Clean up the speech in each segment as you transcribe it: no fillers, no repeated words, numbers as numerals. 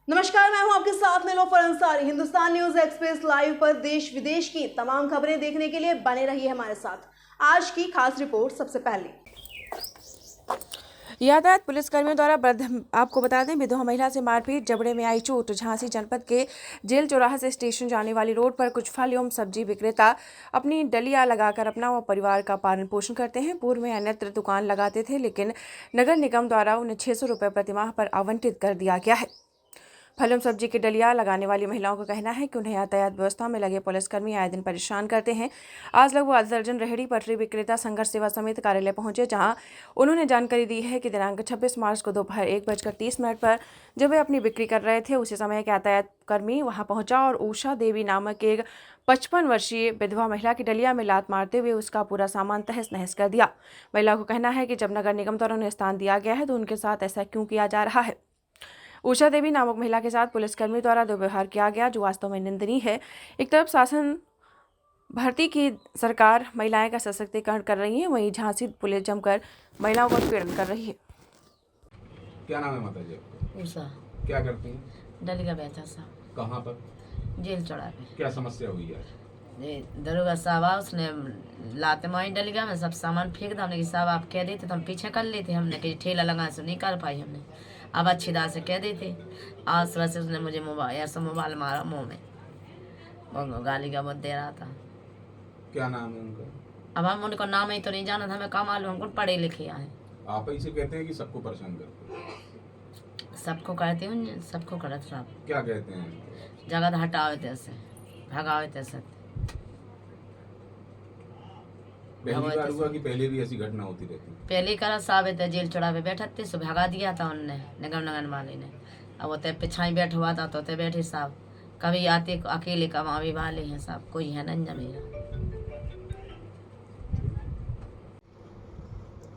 नमस्कार, मैं हूं आपके साथ Nilofar Ansari. Hindustan news express live पर देश विदेश की तमाम खबरें देखने के लिए बने रहिए हमारे साथ। आज की खास रिपोर्ट सबसे पहले। यातायात पुलिसकर्मियों द्वारा आपको बता दें, विधवा महिला से मारपीट, जबड़े में आई चोट। झांसी जनपद के जेल चौराहा से स्टेशन जाने वाली रोड पर कुछ फल एवं सब्जी विक्रेता अपनी डलिया लगाकर अपना व परिवार का पालन पोषण करते हैं। पूर्व में अन्यत्र दुकान लगाते थे, लेकिन नगर निगम द्वारा उन्हें 600 रुपये प्रतिमाह पर आवंटित कर दिया गया है। फल एवं सब्जी की डलिया लगाने वाली महिलाओं का कहना है कि उन्हें यातायात व्यवस्था में लगे पुलिसकर्मी आए दिन परेशान करते हैं। आज लगभग आधा दर्जन रेहड़ी पटरी विक्रेता संघर्ष सेवा समिति कार्यालय पहुंचे, जहां उन्होंने जानकारी दी है कि दिनांक 26 मार्च को दोपहर 1:30 पर जब वे अपनी बिक्री कर रहे थे, उसी समय एक यातायात कर्मी वहां पहुंचा और उषा देवी नामक एक 55 वर्षीय विधवा महिला की डलिया में लात मारते हुए उसका पूरा सामान तहस नहस कर दिया। महिला को कहना है कि जब नगर निगम द्वारा उन्हें स्थान दिया गया है तो उनके साथ ऐसा क्यों किया जा रहा है। उषा देवी नामक महिला के साथ पुलिसकर्मी द्वारा दुर्व्यवहार किया गया, जो वास्तव में निंदनीय है। एक तरफ शासन भर्ती की सरकार महिलाएं का सशक्तिकरण कर रही है, वहीं झांसी पुलिस जमकर महिलाओं का उत्पीड़न कर रही है। क्या नाम है माता जी आपका? उषा। क्या करती हैं? डलिया बेचा साहब, कहाँ पर? जेल चौड़ा पे। क्या समस्या हुई है? दरोगा साहब आया, उसने लाते मारी डलिया में, सब सामान फेंक दिया। हमने कि साहब आप कह देते तो हम पीछे कर लेते। हमने कि ठेला लगा से नहीं कर पाई हमने। अब अच्छी दाल से कह देते। आज सुबह से उसने मुझे मोबाइल ऐसा मोबाइल मारा मुँह में, और गाली का बहुत दे रहा था। क्या नाम है उनका? अब हम उनको नाम ही तो नहीं जाना था, हमें कम मालूम, हमको पढ़े लिखे आए। आप ही से कहते हैं कि सबको परेशान करते हैं? सबको कहते हूँ, सबको करत साहब। क्या कहते हैं? जगह हटावे तैसे, भगावे तैसे। पहली बार हुआ कि पहले भी ऐसी घटना होती रहती? पहले करा साहब थे जेल चौड़ा पे बैठा थे, सो भगा दिया था उनने, निगम नगर वाले ने। अब वो ते पिछाई बैठ हुआ था तो ते बैठे साहब। कभी आते अकेले कमावे वाले हैं साहब, कोई है नहीं मेरा।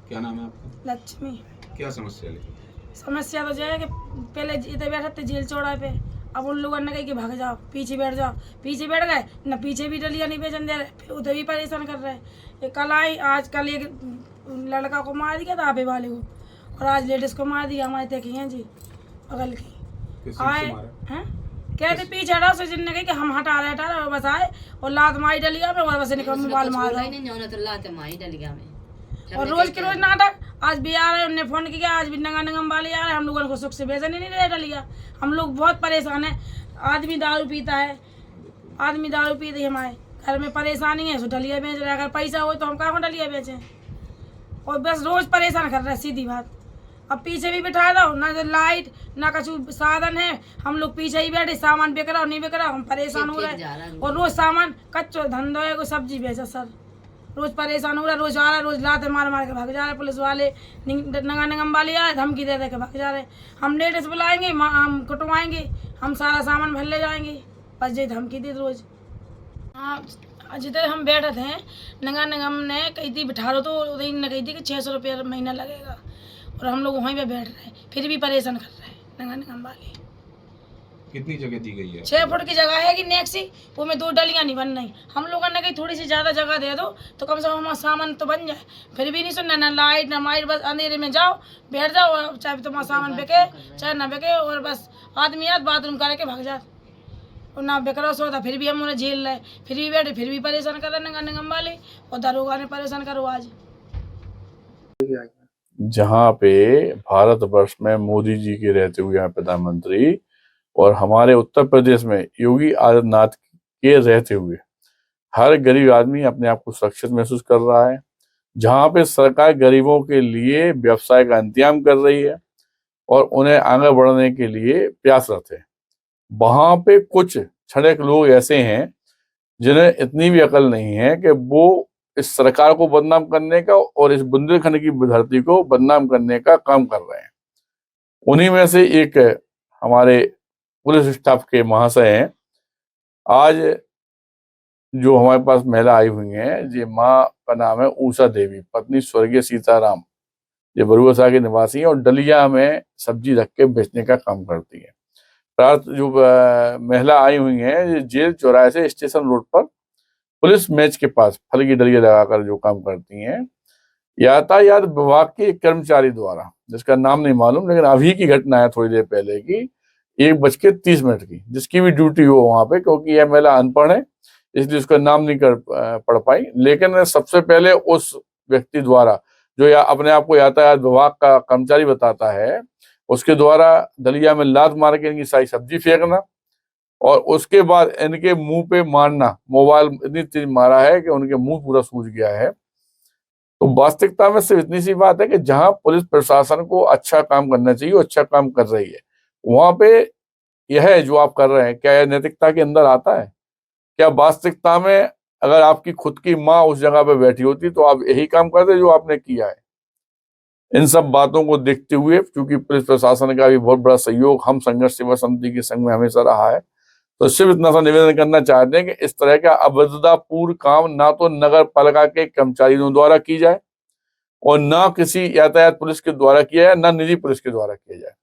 क्या नाम है आपका? लक्ष्मी। क्या समस्या लेकिन? समस्या तो यह है कि पहले इधर बैठे थे जेल चौड़ा पे, अब उन लोगों ने कहा कि भाग जाओ, पीछे बैठ जाओ। पीछे बैठ गए न, पीछे भी डलिया नहीं बेचन दे रहे, फिर उधर भी परेशान कर रहे हैं। ये कल आई, आज कल एक लड़का को मार दिया था आपे वाले को, और आज लेडीज को मार दिया हमारे देखी हैं जी बगल की। किस चीज़ से आए मारा? हैं कहते पीछे हटाओ, से जिनने कहा कि हम हटा रहे और बस आए और लात मारी डलिया में, और बस निकल मोबाइल मार दो। और रोज के रोज नाटक। आज भी आ रहे, उन्होंने फोन किया, आज भी नगर निगम वाले आ रहे, हम लोगों को सुख से भेजने नहीं दे डलिया। हम लोग बहुत परेशान है। आदमी दारू पीता है, आदमी दारू पीते ही हमारे घर में परेशानी है, सो डलिया बेच रहे। अगर पैसा हो तो हम कहाँ डलिया बेचें, और बस रोज परेशान कर रहे हैं, सीधी बात। अब पीछे भी बिठा दो, ना लाइट ना कछु साधन है, हम लोग पीछे ही बैठे, सामान बिक रहा नहीं बिक रहा, हम परेशान हो रहे हैं। और रोज सामान कच्चो धंधो है, कोई सब्जी बेचा सर, रोज परेशान हो रहा है। रोज आ रहा है, रोज लाते मार मार के भाग जा रहे पुलिस वाले, नगर निगम वाले आए, धमकी दे दे के भाग जा रहे। हम लेडीज बुलाएंगे, हम कुटवाएंगे, हम सारा सामान भर ले जाएंगे, बस ये धमकी दी रोज। हाँ, जिधर हम बैठे थे नगर निगम ने कही थी बिठा लो, तो उधर ने कही थी कि 600 रुपये महीना लगेगा, और हम लोग वहीं पे बैठ रहे हैं, फिर भी परेशान कर रहे हैं नगर निगम वाले। कितनी जगह दी गई है? 6 फुट की जगह है कि नेक्सी, वो में 2 डलियां नहीं बन रही। हम लोगों ने कही थोड़ी सी ज़्यादा जगह दे दो तो कम से कम हमारा सामान तो बन जाए, फिर भी नहीं सुनना, ना लाइट ना माइट, बस अंधेरे में जाओ बैठ जाओ, और चाहे तुम्हारा सामान बिके चाहे ना बिके, और बस आदमी याद बाथरूम करके भाग जाए, और ना बिकरा सोता फिर भी हम उन्हें झेल रहे, फिर भी बैठे, फिर भी परेशान कर रहे नगर निगम वाले, और दरोगा ने परेशान करो आज। जहाँ पे भारतवर्ष में मोदी जी के रहते हुए यहाँ प्रधानमंत्री, और हमारे उत्तर प्रदेश में योगी आदित्यनाथ के रहते हुए हर गरीब आदमी अपने आप को सुरक्षित महसूस कर रहा है। जहाँ पे सरकार गरीबों के लिए व्यवसाय का इंतजाम कर रही है और उन्हें आगे बढ़ने के लिए प्रयासरत है, वहां पे कुछ छड़ेक लोग ऐसे हैं जिन्हें इतनी भी अकल नहीं है कि वो इस सरकार को बदनाम करने का और इस बुंदेलखंड की धरती को बदनाम करने का काम कर रहे हैं। उन्हीं में से एक हमारे पुलिस स्टाफ के महाशय हैं। आज जो हमारे पास महिला आई हुई हैं, ये माँ का नाम है उषा देवी, पत्नी स्वर्गीय सीताराम, ये बरुआ के निवासी हैं, और डलिया में सब्जी रख के बेचने का काम करती है। जो महिला आई हुई हैं, ये जेल चौराहे से स्टेशन रोड पर पुलिस मैच के पास फल की डलिया लगाकर जो काम करती हैं, यातायात विभाग के एक कर्मचारी द्वारा, जिसका नाम नहीं मालूम, लेकिन अभी की घटना है थोड़ी देर पहले की, 1:30 की, जिसकी भी ड्यूटी हो वहां पे, क्योंकि यह महिला अनपढ़ है इसलिए उसका नाम नहीं पढ़ पाई। लेकिन सबसे पहले उस व्यक्ति द्वारा, जो या अपने आप को यातायात विभाग का कर्मचारी बताता है, उसके द्वारा दलिया में लात मार के इनकी सारी सब्जी फेंकना और उसके बाद इनके मुंह पे मारना। मोबाइल इतनी तेज मारा है कि उनके मुंह पूरा सूज गया है। तो वास्तविकता में सिर्फ इतनी सी बात है कि जहां पुलिस प्रशासन को अच्छा काम करना चाहिए, वो अच्छा काम कर रही है। वहां पे यह जो आप कर रहे हैं, क्या यह नैतिकता के अंदर आता है? क्या वास्तविकता में अगर आपकी खुद की माँ उस जगह पे बैठी होती तो आप यही काम करते जो आपने किया है? इन सब बातों को देखते हुए, क्योंकि पुलिस प्रशासन का भी बहुत बड़ा सहयोग हम संघर्ष सेवा समिति के संघ में हमेशा रहा है, तो सिर्फ इतना सा निवेदन करना चाहते हैं कि इस तरह का अभद्रतापूर्ण काम ना तो नगर पालिका के कर्मचारियों द्वारा की जाए और ना किसी यातायात पुलिस के द्वारा किया जाए, ना निजी पुलिस के द्वारा किया जाए।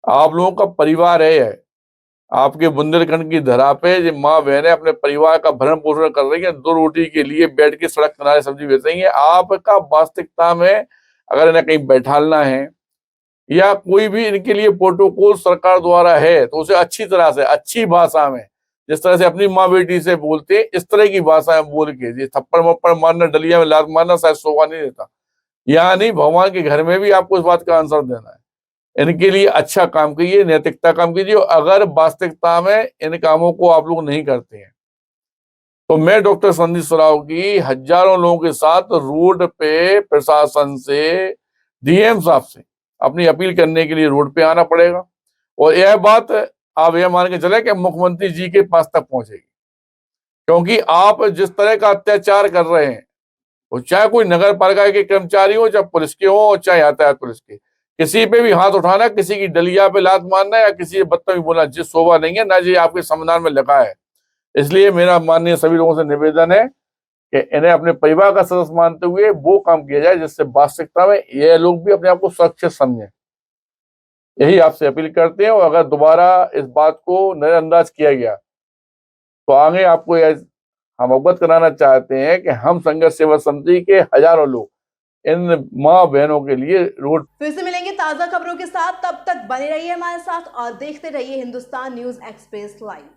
आप लोगों का परिवार है, आपके बुंदेलखंड की धरा पे जो माँ बहनें अपने परिवार का भरण पोषण कर रही है, 2 रोटी के लिए बैठ के सड़क किनारे सब्जी बेच रही है। आपका वास्तविकता में अगर इन्हें कहीं बैठालना है या कोई भी इनके लिए प्रोटोकॉल सरकार द्वारा है, तो उसे अच्छी तरह से, अच्छी भाषा में, जिस तरह से अपनी माँ बेटी से बोलते, इस तरह की भाषा में बोल के, थप्पड़ मप्पड़ मारना, डलिया में लात मारना शायद शोभा नहीं देता। यहाँ नहीं, भगवान के घर में भी आपको इस बात का आंसर देना है। इनके लिए अच्छा काम कीजिए, नैतिकता काम कीजिए। अगर वास्तविकता में इन कामों को आप लोग नहीं करते हैं तो मैं डॉक्टर संदीप सराव की हजारों लोगों के साथ रोड पे प्रशासन से, डीएम साहब से अपनी अपील करने के लिए रोड पे आना पड़ेगा। और यह बात आप यह मान के चले कि मुख्यमंत्री जी के पास तक पहुंचेगी, क्योंकि आप जिस तरह का अत्याचार कर रहे हैं, वो चाहे कोई नगर पालिका के कर्मचारी हो, चाहे पुलिस के हो, चाहे यातायात पुलिस के, किसी पे भी हाथ उठाना, किसी की डलिया पे लात मारना या किसी बदतमीज बोलना, जिस शोभा नहीं है ना जी आपके संविधान में लिखा है। इसलिए मेरा माननीय सभी लोगों से निवेदन है कि इन्हें अपने परिवार का सदस्य मानते हुए वो काम किया जाए जिससे वास्तविकता में ये लोग भी अपने आप को सुरक्षित समझें। यही आपसे अपील करते हैं। और अगर दोबारा इस बात को नजरअंदाज किया गया तो आगे आपको हम अवगत कराना चाहते हैं कि हम संघर्ष सेवा समिति के हजारों लोग इन माँ बहनों के लिए रोड। फिर से मिलेंगे ताजा खबरों के साथ, तब तक बने रहिए हमारे साथ और देखते रहिए हिंदुस्तान न्यूज एक्सप्रेस लाइव।